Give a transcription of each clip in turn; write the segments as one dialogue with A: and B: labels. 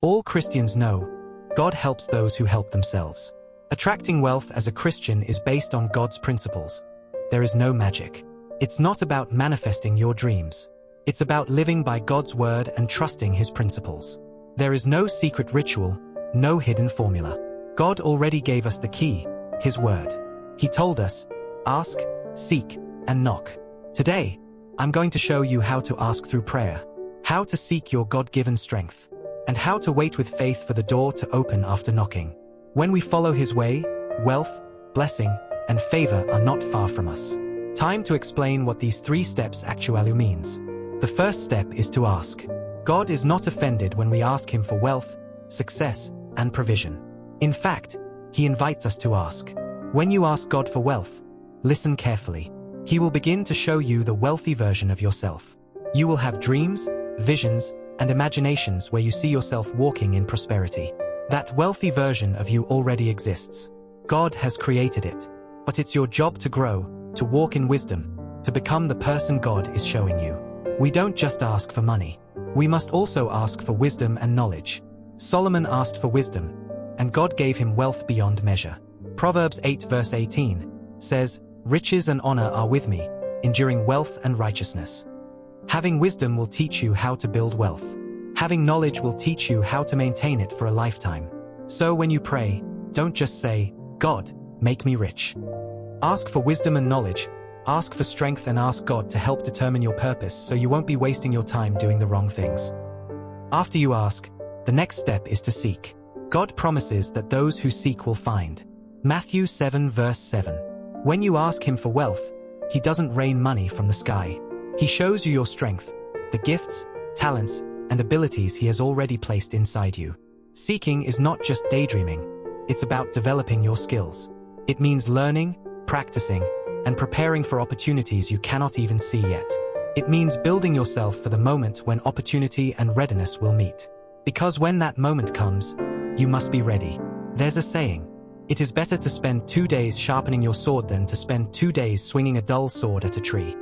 A: All Christians know, God helps those who help themselves. Attracting wealth as a Christian is based on God's principles. There is no magic. It's not about manifesting your dreams. It's about living by God's word and trusting His principles. There is no secret ritual, no hidden formula. God already gave us the key, His word. He told us, ask, seek, and knock. Today, I'm going to show you how to ask through prayer, how to seek your God-given strength, and how to wait with faith for the door to open after knocking. When we follow His way, wealth, blessing, and favor are not far from us. Time to explain what these 3 steps actually means. The first step is to ask. God is not offended when we ask Him for wealth, success, and provision. In fact, He invites us to ask. When you ask God for wealth, listen carefully. He will begin to show you the wealthy version of yourself. You will have dreams, visions, and imaginations where you see yourself walking in prosperity. That wealthy version of you already exists. God has created it. But it's your job to grow, to walk in wisdom, to become the person God is showing you. We don't just ask for money. We must also ask for wisdom and knowledge. Solomon asked for wisdom, and God gave him wealth beyond measure. Proverbs 8 verse 18 says, "Riches and honor are with me, enduring wealth and righteousness." Having wisdom will teach you how to build wealth. Having knowledge will teach you how to maintain it for a lifetime. So when you pray, don't just say, "God, make me rich." Ask for wisdom and knowledge, ask for strength, and ask God to help determine your purpose so you won't be wasting your time doing the wrong things. After you ask, the next step is to seek. God promises that those who seek will find. Matthew 7 verse 7. When you ask Him for wealth, He doesn't rain money from the sky. He shows you your strength, the gifts, talents, and abilities He has already placed inside you. Seeking is not just daydreaming, it's about developing your skills. It means learning, practicing, and preparing for opportunities you cannot even see yet. It means building yourself for the moment when opportunity and readiness will meet. Because when that moment comes, you must be ready. There's a saying, it is better to spend 2 days sharpening your sword than to spend 2 days swinging a dull sword at a tree.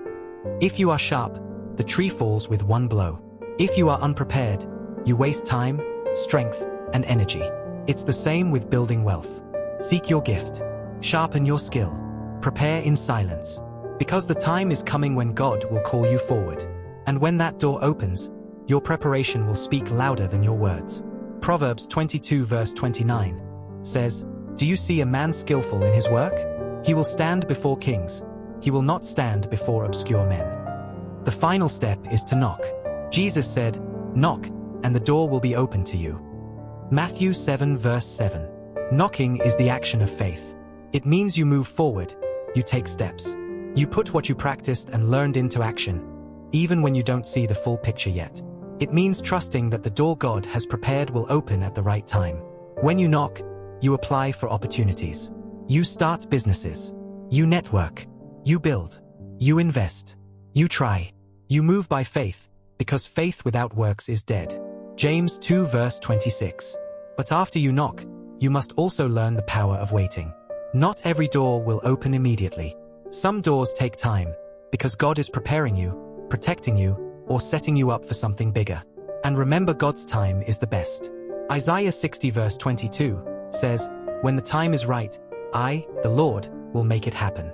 A: If you are sharp, the tree falls with one blow. If you are unprepared, you waste time, strength, and energy. It's the same with building wealth. Seek your gift. Sharpen your skill. Prepare in silence. Because the time is coming when God will call you forward. And when that door opens, your preparation will speak louder than your words. Proverbs 22 verse 29 says, "Do you see a man skillful in his work? He will stand before kings. He will not stand before obscure men." The final step is to knock. Jesus said, "Knock, and the door will be open to you." Matthew 7 verse 7. Knocking is the action of faith. It means you move forward, you take steps. You put what you practiced and learned into action, even when you don't see the full picture yet. It means trusting that the door God has prepared will open at the right time. When you knock, you apply for opportunities. You start businesses. You network. You build. You invest. You try. You move by faith, because faith without works is dead. James 2 verse 26. But after you knock, you must also learn the power of waiting. Not every door will open immediately. Some doors take time, because God is preparing you, protecting you, or setting you up for something bigger. And remember, God's time is the best. Isaiah 60 verse 22 says, "When the time is right, I, the Lord, will make it happen."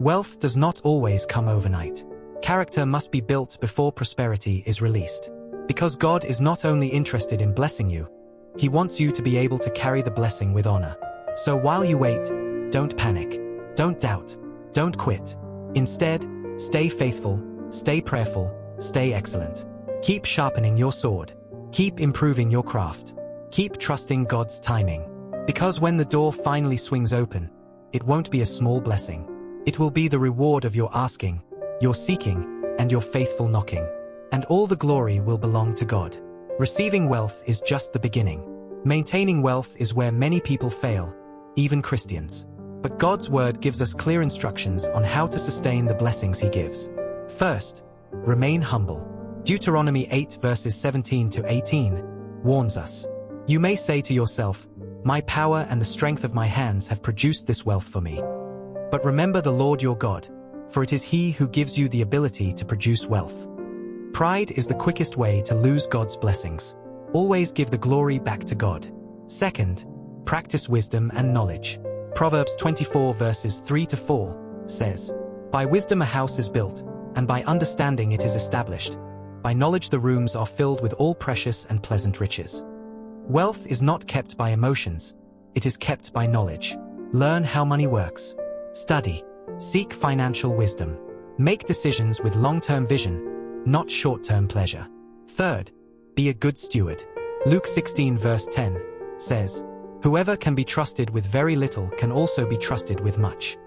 A: Wealth does not always come overnight. Character must be built before prosperity is released. Because God is not only interested in blessing you, He wants you to be able to carry the blessing with honor. So while you wait, don't panic, don't doubt, don't quit. Instead, stay faithful, stay prayerful, stay excellent. Keep sharpening your sword. Keep improving your craft. Keep trusting God's timing. Because when the door finally swings open, it won't be a small blessing. It will be the reward of your asking, your seeking, and your faithful knocking. And all the glory will belong to God. Receiving wealth is just the beginning. Maintaining wealth is where many people fail, even Christians. But God's word gives us clear instructions on how to sustain the blessings He gives. First, remain humble. Deuteronomy 8 verses 17 to 18 warns us. You may say to yourself, "My power and the strength of my hands have produced this wealth for me." But remember the Lord your God, for it is He who gives you the ability to produce wealth. Pride is the quickest way to lose God's blessings. Always give the glory back to God. Second, practice wisdom and knowledge. Proverbs 24 verses 3 to 4 says, "By wisdom a house is built, and by understanding it is established. By knowledge the rooms are filled with all precious and pleasant riches." Wealth is not kept by emotions, it is kept by knowledge. Learn how money works. Study. Seek financial wisdom. Make decisions with long-term vision, not short-term pleasure. Third, be a good steward. Luke 16 verse 10 says, "Whoever can be trusted with very little can also be trusted with much."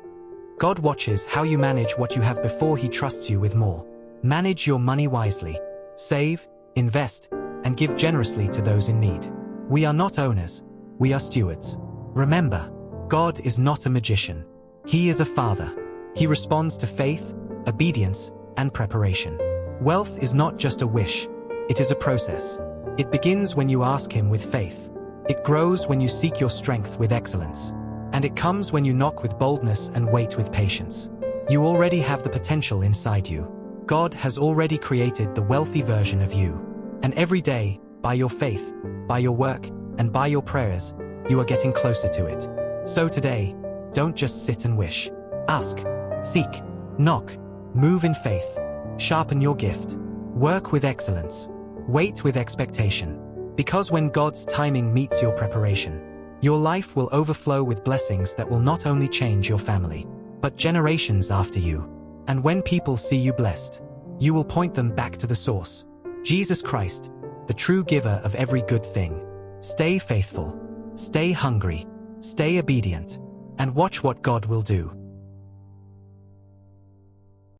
A: God watches how you manage what you have before He trusts you with more. Manage your money wisely. Save, invest, and give generously to those in need. We are not owners, we are stewards. Remember, God is not a magician. He is a father. He responds to faith, obedience, and preparation. Wealth is not just a wish, it is a process. It begins when you ask Him with faith. It grows when you seek your strength with excellence. And it comes when you knock with boldness and wait with patience. You already have the potential inside you. God has already created the wealthy version of you. And every day, by your faith, by your work, and by your prayers, you are getting closer to it. So today, don't just sit and wish. Ask, seek, knock, move in faith, sharpen your gift, work with excellence, wait with expectation. Because when God's timing meets your preparation, your life will overflow with blessings that will not only change your family, but generations after you. And when people see you blessed, you will point them back to the source, Jesus Christ, the true giver of every good thing. Stay faithful, stay hungry, stay obedient, and watch what God will do.